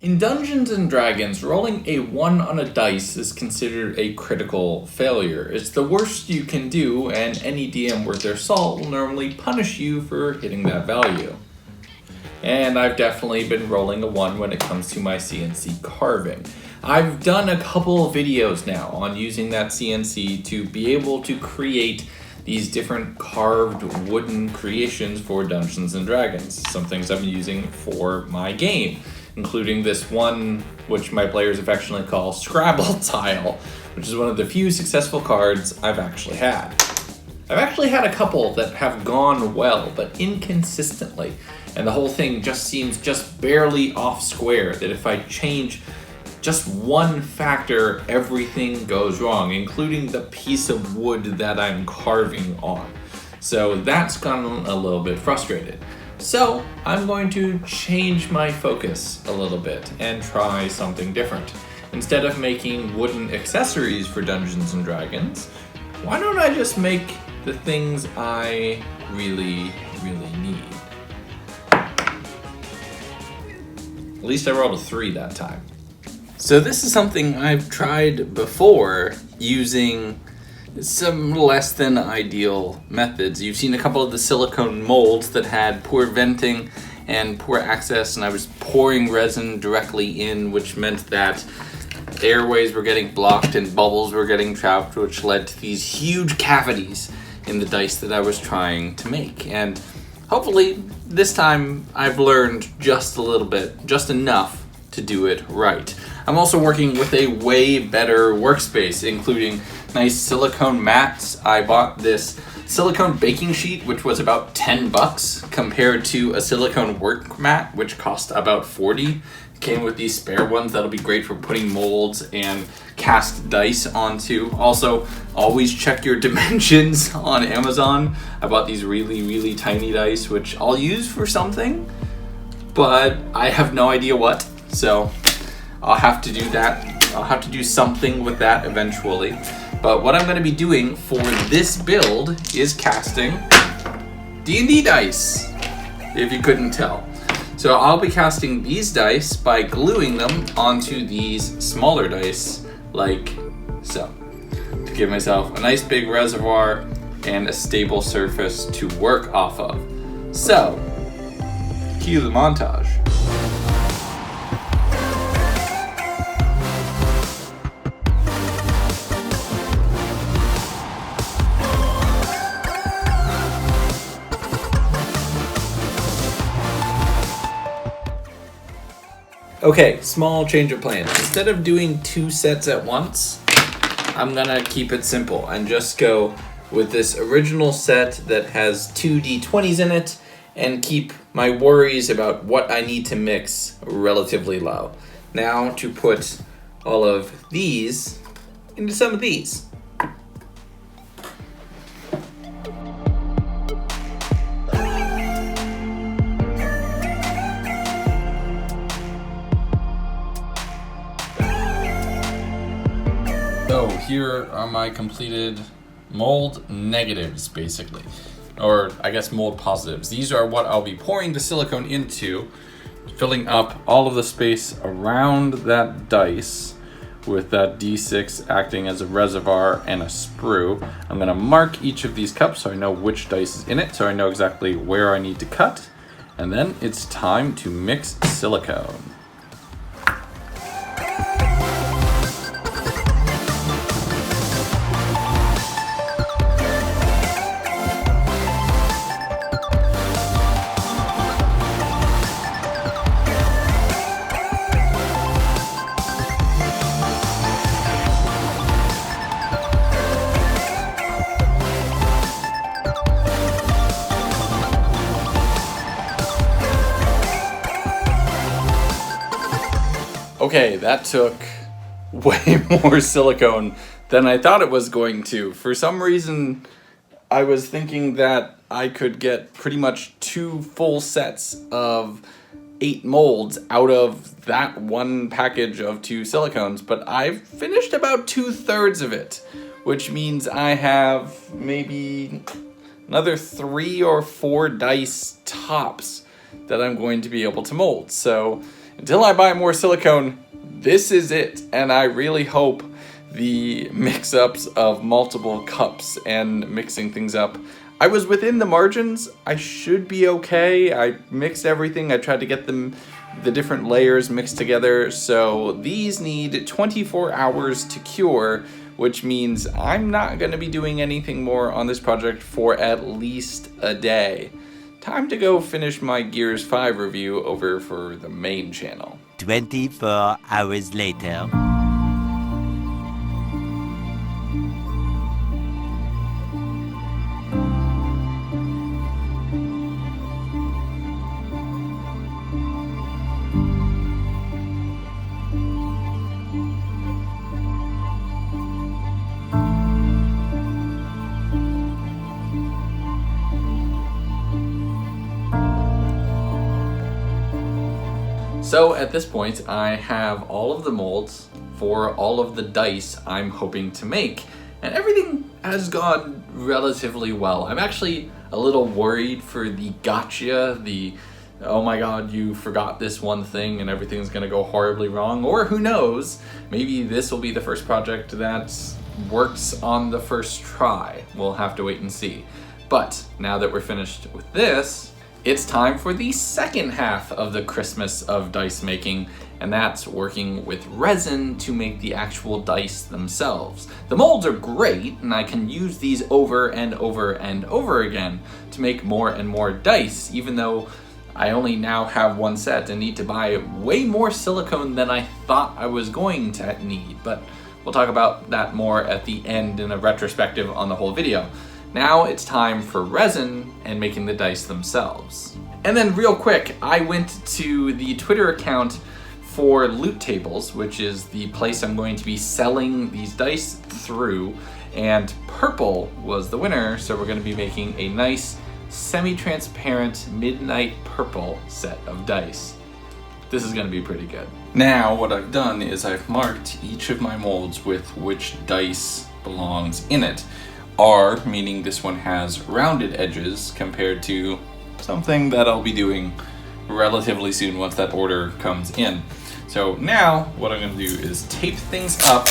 In Dungeons and Dragons, rolling a 1 on a dice is considered a critical failure. It's the worst you can do, and any DM worth their salt will normally punish you for hitting that value. And I've definitely been rolling a 1 when it comes to my CNC carving. I've done a couple of videos now on using that CNC to be able to create these different carved wooden creations for Dungeons and Dragons. Some things I've been using for my game, including this one, which my players affectionately call Scrabble Tile, which is one of the few successful cards I've actually had. I've actually had a couple that have gone well, but inconsistently, and the whole thing just seems just barely off square, that if I change just one factor, everything goes wrong, including the piece of wood that I'm carving on. So that's gotten a little bit frustrated. So I'm going to change my focus a little bit and try something different. Instead of making wooden accessories for Dungeons and Dragons, why don't I just make the things I really need? At least I rolled a 3 that time. So this is something I've tried before using some less than ideal methods. You've seen a couple of the silicone molds that had poor venting and poor access, and I was pouring resin directly in, which meant that airways were getting blocked and bubbles were getting trapped, which led to these huge cavities in the dice that I was trying to make. And hopefully this time I've learned just a little bit, just enough to do it right. I'm also working with a way better workspace, including nice silicone mats. I bought this silicone baking sheet, which was about $10 compared to a silicone work mat, which cost about 40. Came with these spare ones that'll be great for putting molds and cast dice onto. Also, always check your dimensions on Amazon. I bought these really tiny dice, which I'll use for something, but I have no idea what. So I'll have to do that. I'll have to do something with that eventually. But what I'm going to be doing for this build is casting D&D dice, if you couldn't tell. So I'll be casting these dice by gluing them onto these smaller dice, like so, to give myself a nice big reservoir and a stable surface to work off of. So, cue the montage. Okay, small change of plans. Instead of doing 2 sets at once, I'm gonna keep it simple and just go with this original set that has 2 D20s in it and keep my worries about what I need to mix relatively low. Now to put all of these into some of these. So here are my completed mold negatives, basically. Or I guess mold positives. These are what I'll be pouring the silicone into, filling up all of the space around that dice with that D6 acting as a reservoir and a sprue. I'm gonna mark each of these cups so I know which dice is in it, so I know exactly where I need to cut. And then it's time to mix silicone. Okay, that took way more silicone than I thought it was going to. For some reason, I was thinking that I could get pretty much 2 full sets of 8 molds out of that one package of 2 silicones, but I've finished about 2/3 of it, which means I have maybe another 3 or 4 dice tops that I'm going to be able to mold. So until I buy more silicone, this is it. And I really hope the mix-ups of multiple cups and mixing things up, I was within the margins. I should be okay. I mixed everything. I tried to get the different layers mixed together. So these need 24 hours to cure, which means I'm not going to be doing anything more on this project for at least a day. Time to go finish my Gears 5 review over for the main channel. 24 hours later. So at this point, I have all of the molds for all of the dice I'm hoping to make, and everything has gone relatively well. I'm actually a little worried for the gotcha, oh my god, you forgot this one thing and everything's gonna go horribly wrong, or who knows, maybe this will be the first project that works on the first try. We'll have to wait and see. But now that we're finished with this, it's time for the second half of the Christmas of dice making, and that's working with resin to make the actual dice themselves. The molds are great, and I can use these over and over and over again to make more and more dice, even though I only now have one set and need to buy way more silicone than I thought I was going to need. But we'll talk about that more at the end in a retrospective on the whole video. Now it's time for resin and making the dice themselves. And then real quick, I went to the Twitter account for Loot Tables, which is the place I'm going to be selling these dice through, and purple was the winner, so we're going to be making a nice semi-transparent midnight purple set of dice. This is going to be pretty good. Now what I've done is I've marked each of my molds with which dice belongs in it. R, meaning this one has rounded edges compared to something that I'll be doing relatively soon once that order comes in. So now what I'm going to do is tape things up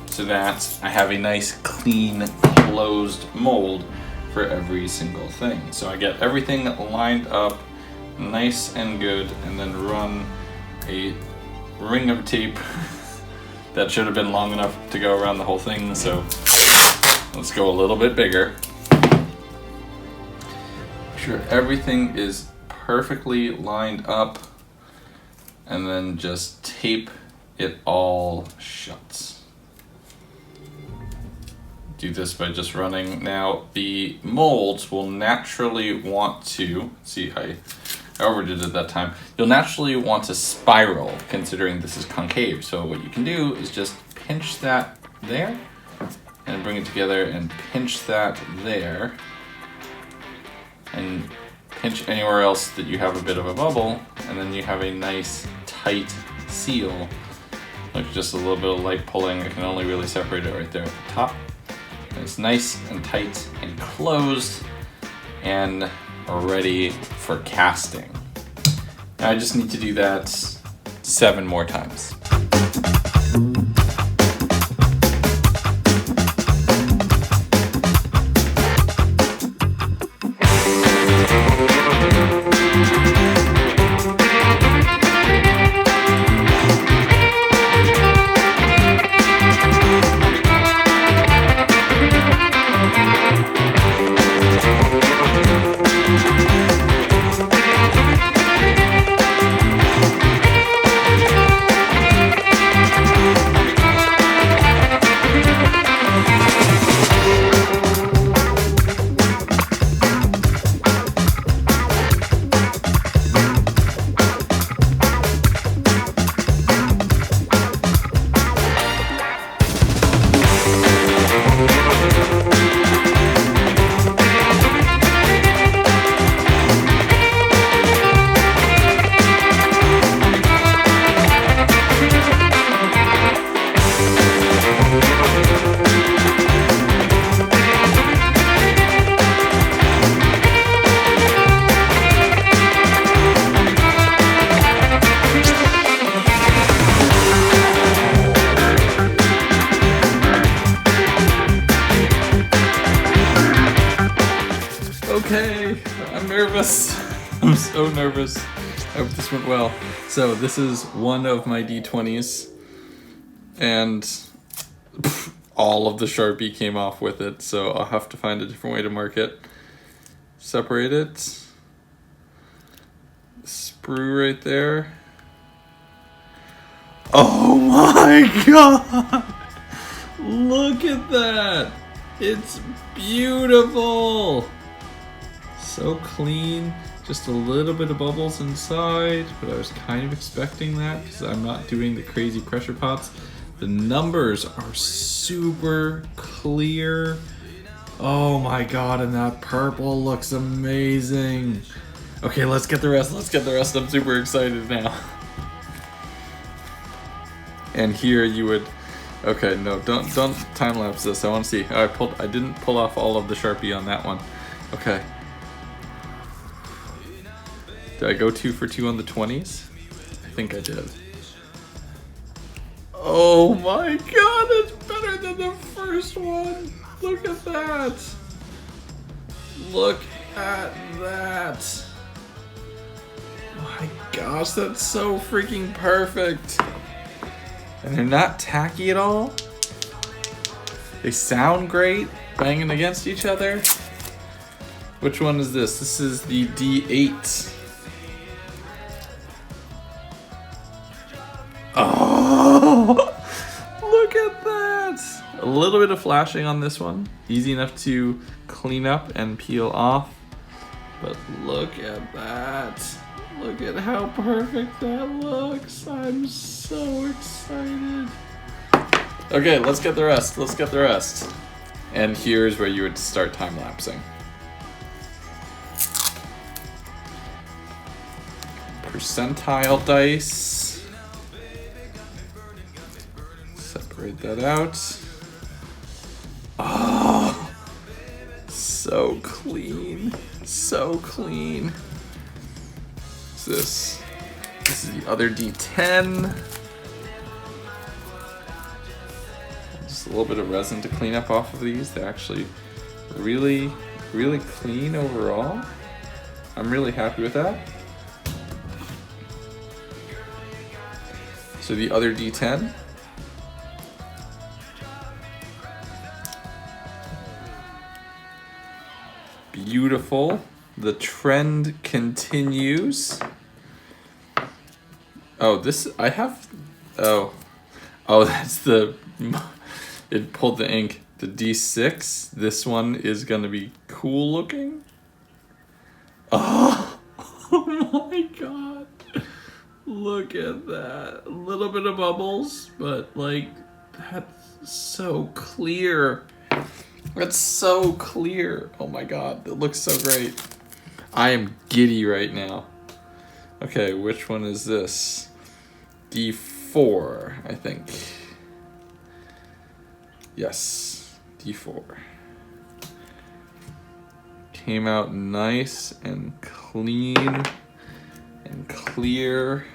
so that I have a nice clean closed mold for every single thing. So I get everything lined up nice and good, and then run a ring of tape that should have been long enough to go around the whole thing. So let's go a little bit bigger. Make sure everything is perfectly lined up, and then just tape it all shut. Do this by just running. Now the molds will naturally want to, see I overdid it that time, you'll naturally want to spiral considering this is concave. So what you can do is just pinch that there, and bring it together and pinch that there, and pinch anywhere else that you have a bit of a bubble, and then you have a nice tight seal. Like just a little bit of light pulling, I can only really separate it right there at the top. And it's nice and tight and closed and ready for casting. Now I just need to do that 7 more times. Okay, I'm nervous. I'm so nervous. I hope this went well. So this is one of my D20s, and all of the Sharpie came off with it, so I'll have to find a different way to mark it. Separate it. Sprue right there. Oh my god! Look at that! It's beautiful! So clean. Just a little bit of bubbles inside, but I was kind of expecting that because I'm not doing the crazy pressure pots. The numbers are super clear. Oh my god, and that purple looks amazing. Okay, let's get the rest. I'm super excited now. And here you would, okay, no, don't time lapse this. I want to see. I didn't pull off all of the Sharpie on that one. Okay. Did I go 2 for 2 on the 20s? I think I did. Oh my god, it's better than the first one. Look at that. Look at that. My gosh, that's so freaking perfect. And they're not tacky at all. They sound great, banging against each other. Which one is this? This is the D8. Oh, look at that. A little bit of flashing on this one. Easy enough to clean up and peel off. But look at that. Look at how perfect that looks. I'm so excited. Okay, let's get the rest. And here's where you would start time lapsing. Percentile dice. Separate that out. Oh, so clean. So clean. What's this? This is the other D10. Just a little bit of resin to clean up off of these. They're actually really, really clean overall. I'm really happy with that. So the other D10. Beautiful. The trend continues. Oh, this I have. Oh, that's the. It pulled the ink. The D6. This one is gonna be cool looking. Oh, oh my god! Look at that. A little bit of bubbles, but like that's so clear. That's so clear. Oh my god, it looks so great. I am giddy right now. Okay, which one is this? D4, I think. Yes, D4. Came out nice and clean and clear.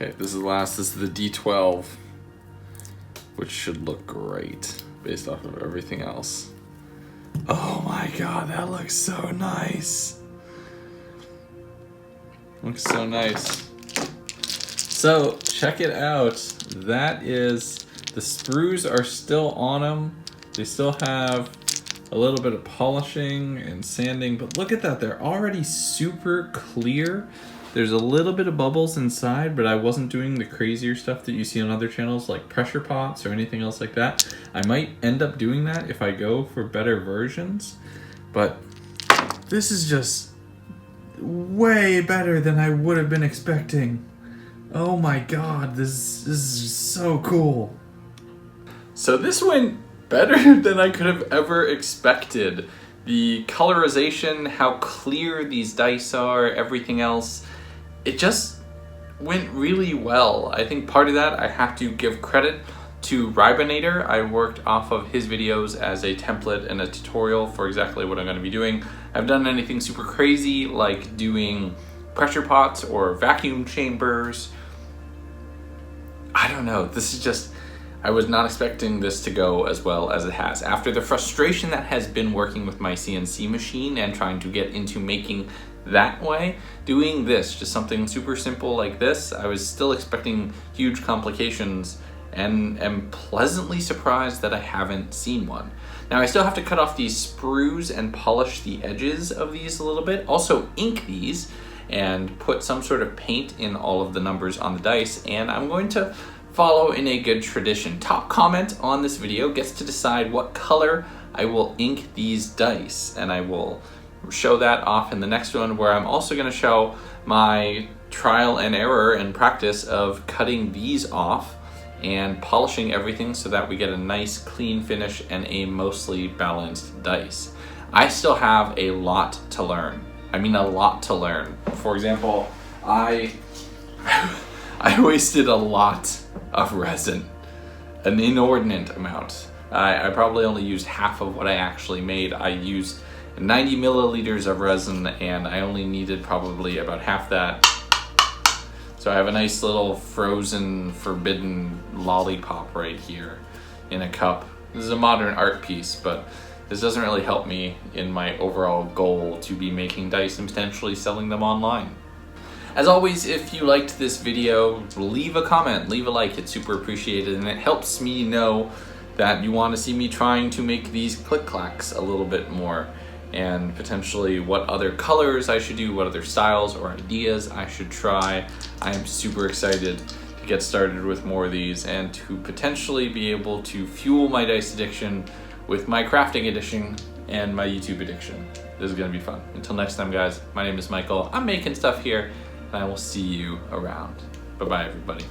Okay, this is the last. This is the D12, which should look great based off of everything else. Oh my god, that looks so nice. Looks so nice. So, check it out. That is, the sprues are still on them. They still have a little bit of polishing and sanding, but look at that. They're already super clear. There's a little bit of bubbles inside, but I wasn't doing the crazier stuff that you see on other channels like pressure pots or anything else like that. I might end up doing that if I go for better versions, but this is just way better than I would have been expecting. Oh my god, this is so cool. So this went better than I could have ever expected. The colorization, how clear these dice are, everything else. It just went really well. I think part of that I have to give credit to Ribinator. I worked off of his videos as a template and a tutorial for exactly what I'm going to be doing. I haven't done anything super crazy like doing pressure pots or vacuum chambers. I don't know. This is just, I was not expecting this to go as well as it has. After the frustration that has been working with my CNC machine and trying to get into making that way, doing this, just something super simple like this, I was still expecting huge complications and am pleasantly surprised that I haven't seen one. Now I still have to cut off these sprues and polish the edges of these a little bit, also ink these and put some sort of paint in all of the numbers on the dice, and I'm going to follow in a good tradition. Top comment on this video gets to decide what color I will ink these dice, and I will show that off in the next one, where I'm also going to show my trial and error and practice of cutting these off and polishing everything so that we get a nice clean finish and a mostly balanced dice. I still have a lot to learn. I mean, a lot to learn. For example, I wasted a lot of resin, an inordinate amount. I probably only used half of what I actually made. I used 90 milliliters of resin and I only needed probably about half that. So I have a nice little frozen forbidden lollipop right here in a cup. This is a modern art piece, but this doesn't really help me in my overall goal to be making dice and potentially selling them online. As always, if you liked this video, leave a comment, leave a like, it's super appreciated, and it helps me know that you want to see me trying to make these click-clacks a little bit more, and potentially what other colors I should do, what other styles or ideas I should try. I am super excited to get started with more of these and to potentially be able to fuel my dice addiction with my crafting addiction and my YouTube addiction. This is gonna be fun. Until next time, guys, my name is Michael. I'm making stuff here, and I will see you around. Bye-bye, everybody.